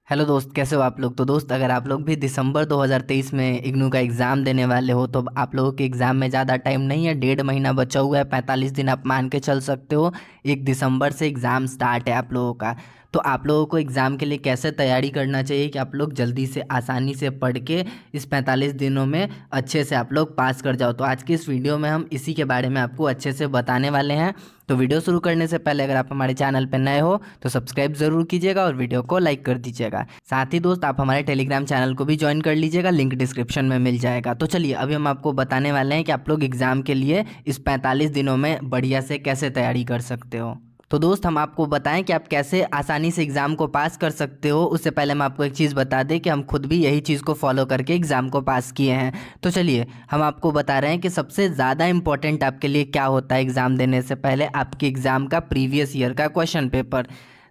Hello दोस्त, कैसे हो आप लोग। तो दोस्त, अगर आप लोग भी दिसंबर 2023 में इग्नू का एग्ज़ाम देने वाले हो तो आप लोगों के एग्ज़ाम में ज़्यादा टाइम नहीं है, 1.5 महीना बचा हुआ है, 45 दिन आप मान के चल सकते हो। 1 दिसंबर से एग्ज़ाम स्टार्ट है आप लोगों का। तो आप लोगों को एग्ज़ाम के लिए कैसे तैयारी करना चाहिए कि आप लोग जल्दी से आसानी से पढ़ के इस 45 दिनों में अच्छे से आप लोग पास कर जाओ। तो आज की इस वीडियो में हम इसी के बारे में आपको अच्छे से बताने वाले हैं। तो वीडियो शुरू करने से पहले अगर आप हमारे चैनल पर नए हो तो सब्सक्राइब ज़रूर कीजिएगा और वीडियो को लाइक कर दीजिएगा। साथ ही दोस्त, आप हमारे टेलीग्राम चैनल को भी ज्वाइन कर लीजिएगा, लिंक डिस्क्रिप्शन में मिल जाएगा। तो चलिए अभी हम आपको बताने वाले हैं कि आप लोग एग्ज़ाम के लिए इस 45 दिनों में बढ़िया से कैसे तैयारी कर सकते हो। तो दोस्त, हम आपको बताएं कि आप कैसे आसानी से एग्ज़ाम को पास कर सकते हो। उससे पहले हम आपको एक चीज़ बता दें कि हम खुद भी यही चीज़ को फॉलो करके एग्ज़ाम को पास किए हैं। तो चलिए हम आपको बता रहे हैं कि सबसे ज़्यादा इम्पॉर्टेंट आपके लिए क्या होता है एग्ज़ाम देने से पहले। आपके एग्ज़ाम का प्रीवियस ईयर का क्वेश्चन पेपर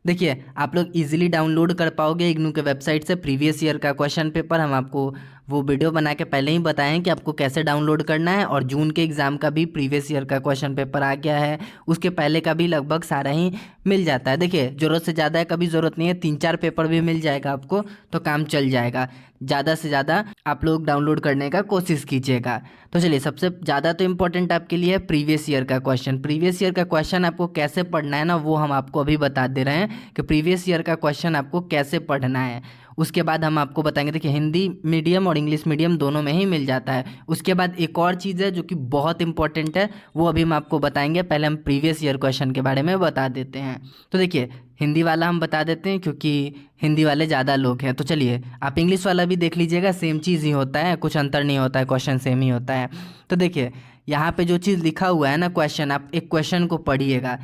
देखिए, आप लोग इजीली डाउनलोड कर पाओगे इग्नू के वेबसाइट से प्रीवियस ईयर का क्वेश्चन पेपर। हम आपको वो वीडियो बना के पहले ही बताएं कि आपको कैसे डाउनलोड करना है। और जून के एग्ज़ाम का भी प्रीवियस ईयर का क्वेश्चन पेपर आ गया है, उसके पहले का भी लगभग सारा ही मिल जाता है। देखिए, ज़रूरत से ज़्यादा है, कभी ज़रूरत नहीं है, 3-4 पेपर भी मिल जाएगा आपको तो काम चल जाएगा। ज़्यादा से ज़्यादा आप लोग डाउनलोड करने का कोशिश कीजिएगा। तो चलिए, सबसे ज़्यादा तो इम्पोर्टेंट आपके लिए है प्रीवियस ईयर का क्वेश्चन। प्रीवियस ईयर का क्वेश्चन आपको कैसे पढ़ना है ना, वो हम आपको अभी बता दे रहे हैं कि प्रीवियस ईयर का क्वेश्चन आपको कैसे पढ़ना है। उसके बाद हम आपको बताएंगे, देखिए हिंदी मीडियम और इंग्लिश मीडियम दोनों में ही मिल जाता है। उसके बाद एक और चीज़ है जो कि बहुत इंपॉर्टेंट है, वो अभी हम आपको बताएंगे। पहले हम प्रीवियस ईयर क्वेश्चन के बारे में बता देते हैं। तो देखिए, हिंदी वाला हम बता देते हैं क्योंकि हिंदी वाले ज़्यादा लोग हैं। तो चलिए, आप इंग्लिश वाला भी देख लीजिएगा, सेम चीज़ ही होता है, कुछ अंतर नहीं होता है, क्वेश्चन सेम ही होता है। तो देखिए, यहाँ पे जो चीज़ लिखा हुआ है ना क्वेश्चन, आप एक क्वेश्चन को पढ़िएगा।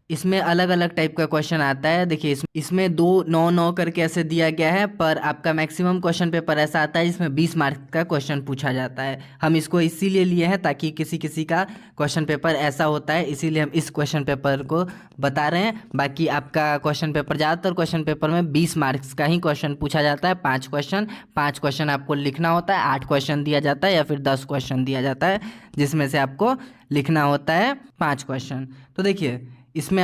इसमें अलग अलग टाइप का क्वेश्चन आता है। देखिए, इसमें 2 9 9 करके ऐसे दिया गया है, पर आपका मैक्सिमम क्वेश्चन पेपर ऐसा आता है जिसमें 20 मार्क्स का क्वेश्चन पूछा जाता है। हम इसको इसीलिए लिए हैं ताकि किसी किसी का क्वेश्चन पेपर ऐसा होता है, इसीलिए हम इस क्वेश्चन पेपर को बता रहे हैं। बाकी आपका क्वेश्चन पेपर, ज़्यादातर क्वेश्चन पेपर में 20 मार्क्स का ही क्वेश्चन पूछा जाता है। 5 क्वेश्चन आपको लिखना होता है, 8 क्वेश्चन दिया जाता है या फिर 10 क्वेश्चन दिया जाता है, जिसमें से आपको लिखना होता है 5 क्वेश्चन। तो देखिए, इसमें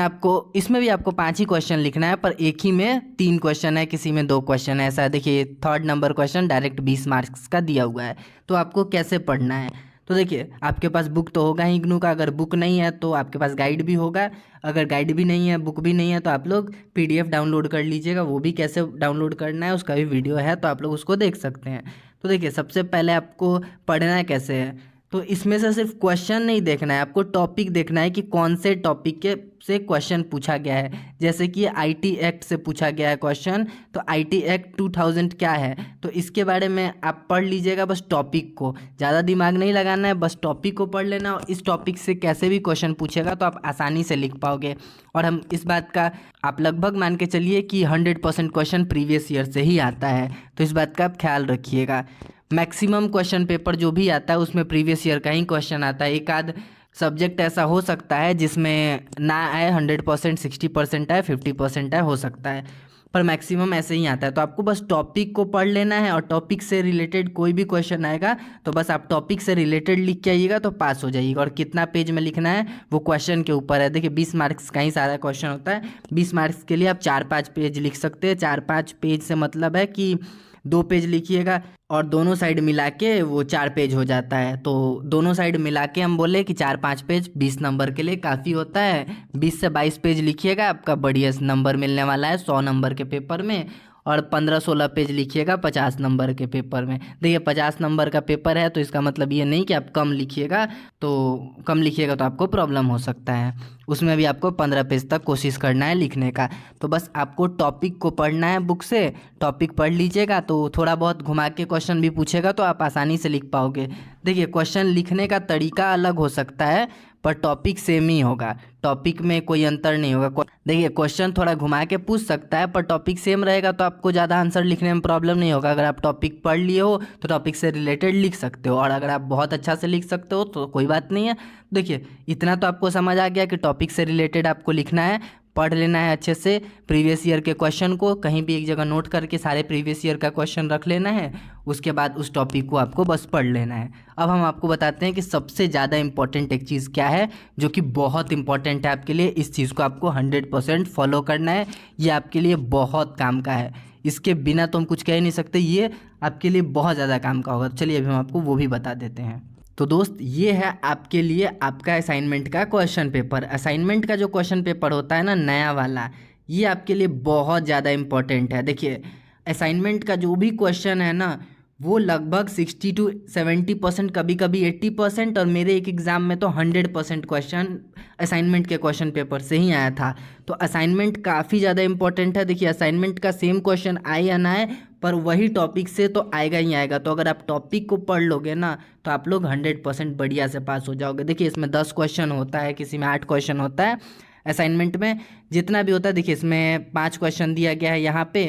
भी आपको 5 ही क्वेश्चन लिखना है, पर एक ही में 3 क्वेश्चन है, किसी में 2 क्वेश्चन है। ऐसा है, देखिए 3rd number question direct 20 marks का दिया हुआ है। तो आपको कैसे पढ़ना है, तो देखिए आपके पास बुक तो होगा ही इग्नू का। अगर बुक नहीं है तो आपके पास गाइड भी होगा। अगर गाइड भी नहीं है, बुक भी नहीं है, तो आप लोग PDF डाउनलोड कर लीजिएगा। वो भी कैसे डाउनलोड करना है उसका भी वीडियो है, तो आप लोग उसको देख सकते हैं। तो देखिए, सबसे पहले आपको पढ़ना है कैसे है, तो इसमें से सिर्फ क्वेश्चन नहीं देखना है, आपको टॉपिक देखना है कि कौन से टॉपिक के से क्वेश्चन पूछा गया है। जैसे कि IT एक्ट से पूछा गया है क्वेश्चन, तो IT एक्ट 2000 क्या है, तो इसके बारे में आप पढ़ लीजिएगा। बस टॉपिक को ज़्यादा दिमाग नहीं लगाना है, बस टॉपिक को पढ़ लेना। और इस टॉपिक से कैसे भी क्वेश्चन पूछेगा तो आप आसानी से लिख पाओगे। और हम इस बात का आप लगभग मान के चलिए कि 100% क्वेश्चन प्रीवियस ईयर से ही आता है, तो इस बात का आप ख्याल रखिएगा। मैक्सिमम क्वेश्चन पेपर जो भी आता है उसमें प्रीवियस ईयर का ही क्वेश्चन आता है। एक आध सब्जेक्ट ऐसा हो सकता है जिसमें ना आए 100%, 60% आए, 50% आए, हो सकता है, पर मैक्सिमम ऐसे ही आता है। तो आपको बस टॉपिक को पढ़ लेना है, और टॉपिक से रिलेटेड कोई भी क्वेश्चन आएगा तो बस आप टॉपिक से रिलेटेड लिख के आइएगा तो पास हो जाइएगा। और कितना पेज में लिखना है वो क्वेश्चन के ऊपर है। देखिए, 20 मार्क्स का ही सारा क्वेश्चन होता है। 20 मार्क्स के लिए आप 4-5 पेज लिख सकते हैं। 4-5 पेज से मतलब है कि 2 पेज लिखिएगा और दोनों साइड मिला के वो 4 पेज हो जाता है। तो दोनों साइड मिला के हम बोले कि 4-5 पेज 20 नंबर के लिए काफ़ी होता है। 20 से 22 पेज लिखिएगा, आपका बढ़िया नंबर मिलने वाला है 100 नंबर के पेपर में। और 15-16 पेज लिखिएगा 50 नंबर के पेपर में। देखिए, 50 नंबर का पेपर है तो इसका मतलब ये नहीं कि आप कम लिखिएगा, तो कम लिखिएगा तो आपको प्रॉब्लम हो सकता है। उसमें भी आपको 15 पेज तक कोशिश करना है लिखने का। तो बस आपको टॉपिक को पढ़ना है, बुक से टॉपिक पढ़ लीजिएगा तो थोड़ा बहुत घुमा के क्वेश्चन भी पूछेगा तो आप आसानी से लिख पाओगे। देखिए, क्वेश्चन लिखने का तरीका अलग हो सकता है पर टॉपिक सेम ही होगा, टॉपिक में कोई अंतर नहीं होगा। देखिए, क्वेश्चन थोड़ा घुमा के पूछ सकता है पर टॉपिक सेम रहेगा तो आपको ज़्यादा आंसर लिखने में प्रॉब्लम नहीं होगा। अगर आप टॉपिक पढ़ लिए हो तो टॉपिक से रिलेटेड लिख सकते हो, और अगर आप बहुत अच्छा से लिख सकते हो तो कोई बात नहीं है। देखिए, इतना तो आपको समझ आ गया कि टॉपिक से रिलेटेड आपको लिखना है, पढ़ लेना है अच्छे से। प्रीवियस ईयर के क्वेश्चन को कहीं भी एक जगह नोट करके सारे प्रीवियस ईयर का क्वेश्चन रख लेना है। उसके बाद उस टॉपिक को आपको बस पढ़ लेना है। अब हम आपको बताते हैं कि सबसे ज़्यादा इंपॉर्टेंट एक चीज़ क्या है, जो कि बहुत इंपॉर्टेंट है आपके लिए। इस चीज़ को आपको 100% फॉलो करना है, ये आपके लिए बहुत काम का है। इसके बिना तो हम कुछ कह ही नहीं सकते, ये आपके लिए बहुत ज़्यादा काम का होगा। तो चलिए अभी हम आपको वो भी बता देते हैं। तो दोस्त ये है आपके लिए आपका असाइनमेंट का क्वेश्चन पेपर। असाइनमेंट का जो क्वेश्चन पेपर होता है ना नया वाला, ये आपके लिए बहुत ज़्यादा इम्पोर्टेंट है। देखिए असाइनमेंट का जो भी क्वेश्चन है ना वो लगभग 60 to 70%, कभी कभी 80%, और मेरे एक एग्ज़ाम में तो 100% क्वेश्चन असाइनमेंट के क्वेश्चन पेपर से ही आया था। तो असाइनमेंट काफ़ी ज़्यादा इंपॉर्टेंट है। देखिए असाइनमेंट का सेम क्वेश्चन आए या ना आए, पर वही टॉपिक से तो आएगा ही आएगा। तो अगर आप टॉपिक को पढ़ लोगे ना तो आप लोग 100% बढ़िया से पास हो जाओगे। देखिए इसमें 10 क्वेश्चन होता है, किसी में 8 क्वेश्चन होता है। असाइनमेंट में जितना भी होता है, देखिए इसमें 5 क्वेश्चन दिया गया है, यहाँ पे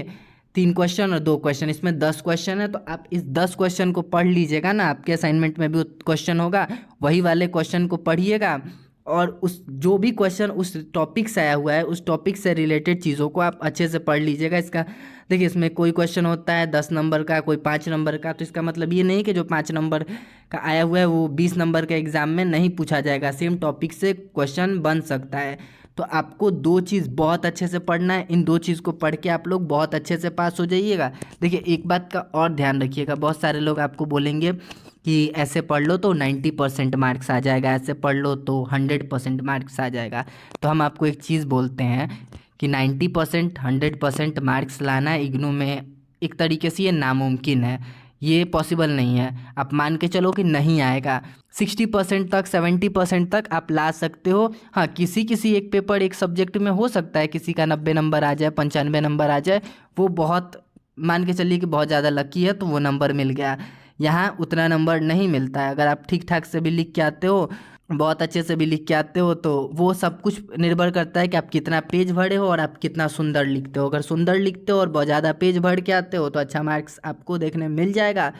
3 क्वेश्चन और 2 क्वेश्चन, इसमें 10 क्वेश्चन है। तो आप इस 10 क्वेश्चन को पढ़ लीजिएगा ना, आपके असाइनमेंट में भी क्वेश्चन होगा, वही वाले क्वेश्चन को पढ़िएगा, और उस जो भी क्वेश्चन उस टॉपिक से आया हुआ है उस टॉपिक से रिलेटेड चीज़ों को आप अच्छे से पढ़ लीजिएगा। इसका देखिए इसमें कोई क्वेश्चन होता है 10 नंबर का, कोई 5 नंबर का, तो इसका मतलब ये नहीं कि जो 5 नंबर का आया हुआ है वो 20 नंबर के एग्ज़ाम में नहीं पूछा जाएगा, सेम टॉपिक से क्वेश्चन बन सकता है। तो आपको 2 चीज़ बहुत अच्छे से पढ़ना है, इन 2 चीज़ को पढ़ के आप लोग बहुत अच्छे से पास हो जाइएगा। देखिए एक बात का और ध्यान रखिएगा, बहुत सारे लोग आपको बोलेंगे कि ऐसे पढ़ लो तो 90% मार्क्स आ जाएगा, ऐसे पढ़ लो तो 100% मार्क्स आ जाएगा। तो हम आपको एक चीज़ बोलते हैं कि 90% 100% मार्क्स लाना इग्नू में एक तरीके से ये नामुमकिन है, ये पॉसिबल नहीं है। आप मान के चलो कि नहीं आएगा, 60% तक 70% तक आप ला सकते हो। हाँ किसी किसी एक पेपर एक सब्जेक्ट में हो सकता है किसी का 90 नंबर आ जाए, 95 नंबर आ जाए, वो बहुत मान के चलिए कि बहुत ज़्यादा लकी है तो वो नंबर मिल गया। यहाँ उतना नंबर नहीं मिलता है। अगर आप ठीक ठाक से भी लिख के आते हो, बहुत अच्छे से भी लिख के आते हो, तो वो सब कुछ निर्भर करता है कि आप कितना पेज भरे हो और आप कितना सुंदर लिखते हो। अगर सुंदर लिखते हो और बहुत ज़्यादा पेज भर के आते हो तो अच्छा मार्क्स आपको देखने मिल जाएगा,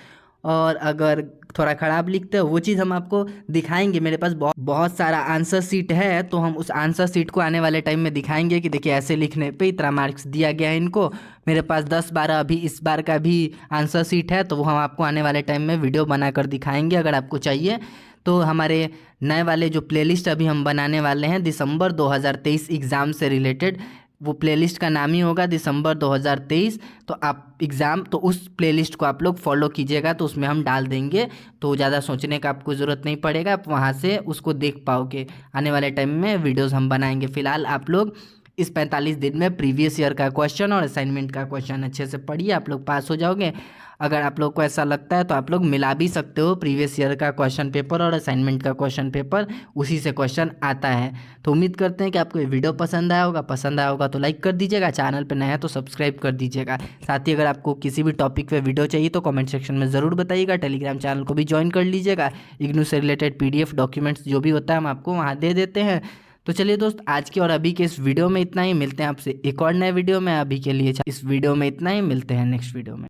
और अगर थोड़ा ख़राब लिखते हो वो चीज़ हम आपको दिखाएंगे। मेरे पास बहुत सारा आंसर सीट है, तो हम उस आंसर सीट को आने वाले टाइम में दिखाएंगे कि देखिए ऐसे लिखने पे इतना मार्क्स दिया गया है इनको। मेरे पास 10-12 अभी इस बार का भी आंसर सीट है, तो वो हम आपको आने वाले टाइम में वीडियो बनाकर दिखाएंगे। अगर आपको चाहिए तो हमारे नए वाले जो प्लेलिस्ट अभी हम बनाने वाले हैं दिसंबर 2023 एग्ज़ाम से रिलेटेड, वो प्लेलिस्ट का नाम ही होगा दिसंबर 2023। तो आप एग्ज़ाम तो उस प्लेलिस्ट को आप लोग फॉलो कीजिएगा, तो उसमें हम डाल देंगे, तो ज़्यादा सोचने का आपको ज़रूरत नहीं पड़ेगा, आप वहाँ से उसको देख पाओगे। आने वाले टाइम में वीडियोस हम बनाएंगे। फ़िलहाल आप लोग इस 45 दिन में प्रीवियस ईयर का क्वेश्चन और असाइनमेंट का क्वेश्चन अच्छे से पढ़िए, आप लोग पास हो जाओगे। अगर आप लोग को ऐसा लगता है तो आप लोग मिला भी सकते हो, प्रीवियस ईयर का क्वेश्चन पेपर और असाइनमेंट का क्वेश्चन पेपर उसी से क्वेश्चन आता है। तो उम्मीद करते हैं कि आपको ये वीडियो पसंद आया होगा तो लाइक कर दीजिएगा, चैनल पर नया है तो सब्सक्राइब कर दीजिएगा। साथ ही अगर आपको किसी भी टॉपिक पे वीडियो चाहिए तो कमेंट सेक्शन में ज़रूर बताइएगा। टेलीग्राम चैनल को भी ज्वाइन कर लीजिएगा, इग्नू से रिलेटेड PDF डॉक्यूमेंट्स जो भी होता है हम आपको वहाँ दे देते हैं। तो चलिए दोस्त आज के और अभी के इस वीडियो में इतना ही, मिलते हैं आपसे एक और नए वीडियो में। अभी के लिए इस वीडियो में इतना ही, मिलते हैं नेक्स्ट वीडियो में।